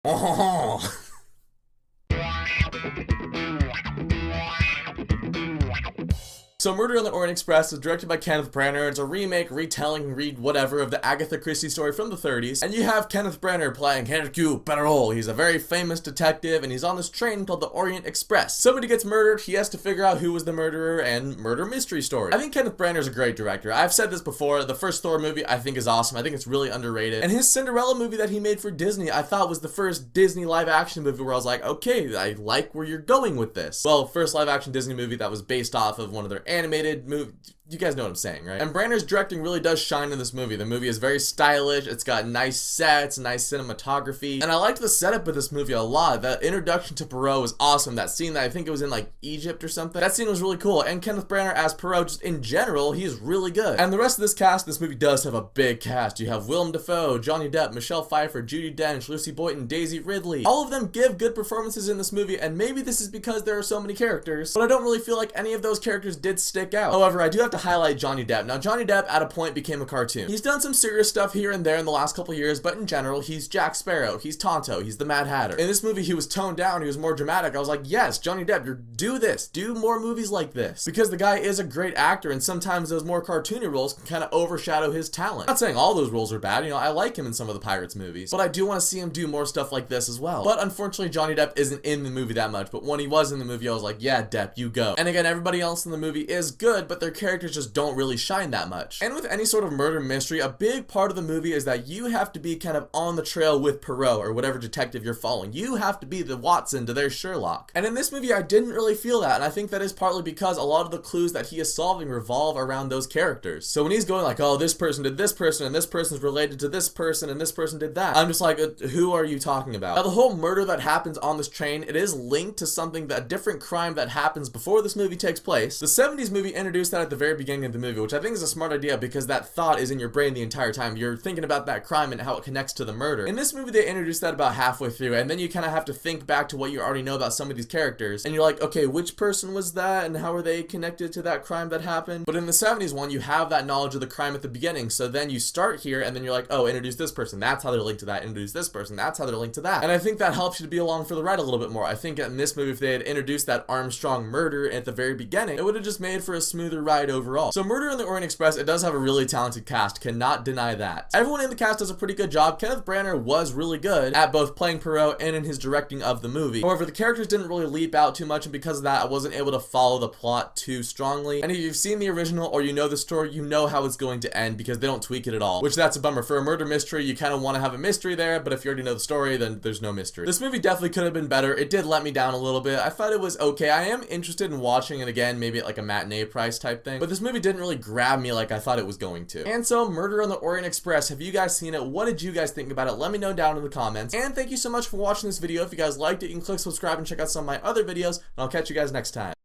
Oh. So Murder on the Orient Express is directed by Kenneth Branagh. It's a remake, retelling, whatever of the Agatha Christie story from the 30s. And you have Kenneth Branagh playing Hercule Poirot. He's a very famous detective and he's on this train called the Orient Express. Somebody gets murdered, he has to figure out who was the murderer and murder mystery story. I think Kenneth Branagh is a great director. I've said this before, the first Thor movie I think is awesome. I think it's really underrated. And his Cinderella movie that he made for Disney I thought was the first Disney live action movie where I was like, okay, I like where you're going with this. Well, first live action Disney movie that was based off of one of their animated movie. You guys know what I'm saying, right? And Branagh's directing really does shine in this movie. The movie is very stylish, it's got nice sets, nice cinematography, and I liked the setup of this movie a lot. The introduction to Poirot was awesome. That scene that I think it was in like Egypt or something, that scene was really cool. And Kenneth Branagh as Poirot, just in general, he's really good. And the rest of this cast, this movie does have a big cast. You have Willem Dafoe, Johnny Depp, Michelle Pfeiffer, Judi Dench, Lucy Boynton, Daisy Ridley. All of them give good performances in this movie, and maybe this is because there are so many characters, but I don't really feel like any of those characters did stick out. However, I do have to highlight Johnny Depp. Now, Johnny Depp at a point became a cartoon. He's done some serious stuff here and there in the last couple years, but in general, he's Jack Sparrow, he's Tonto, he's the Mad Hatter. In this movie, he was toned down, he was more dramatic. I was like, yes, Johnny Depp, do this. Do more movies like this. Because the guy is a great actor, and sometimes those more cartoony roles can kind of overshadow his talent. I'm not saying all those roles are bad, you know, I like him in some of the Pirates movies, but I do want to see him do more stuff like this as well. But unfortunately, Johnny Depp isn't in the movie that much, but when he was in the movie, I was like, yeah, Depp, you go. And again, everybody else in the movie is good, but their characters just don't really shine that much. And with any sort of murder mystery, a big part of the movie is that you have to be kind of on the trail with Poirot or whatever detective you're following. You have to be the Watson to their Sherlock. And in this movie, I didn't really feel that, and I think that is partly because a lot of the clues that he is solving revolve around those characters. So when he's going like, oh, this person did this person, and this person's related to this person, and this person did that, I'm just like, who are you talking about? Now, the whole murder that happens on this train, it is linked to something, that different crime that happens before this movie takes place. The 70s movie introduced that at the very beginning of the movie, which I think is a smart idea because that thought is in your brain the entire time. You're thinking about that crime and how it connects to the murder. In this movie, they introduced that about halfway through, and then you kind of have to think back to what you already know about some of these characters, and you're like, okay, which person was that, and how are they connected to that crime that happened? But in the 70s one, you have that knowledge of the crime at the beginning, so then you start here, and then you're like, oh, introduce this person, that's how they're linked to that, introduce this person, that's how they're linked to that. And I think that helps you to be along for the ride a little bit more. I think in this movie, if they had introduced that Armstrong murder at the very beginning, it would have just made for a smoother ride overall. So Murder on the Orient Express, it does have a really talented cast, cannot deny that. Everyone in the cast does a pretty good job. Kenneth Branagh was really good at both playing Poirot and in his directing of the movie. However, the characters didn't really leap out too much, and because of that, I wasn't able to follow the plot too strongly. And if you've seen the original or you know the story, you know how it's going to end because they don't tweak it at all, which that's a bummer. For a murder mystery, you kind of want to have a mystery there, but if you already know the story, then there's no mystery. This movie definitely could have been better. It did let me down a little bit. I thought it was okay. I am interested in watching it again, maybe at like a matinee price type thing, but this movie didn't really grab me like I thought it was going to. And so, Murder on the Orient Express, have you guys seen it? What did you guys think about it? Let me know down in the comments. And thank you so much for watching this video. If you guys liked it, you can click subscribe and check out some of my other videos, and I'll catch you guys next time.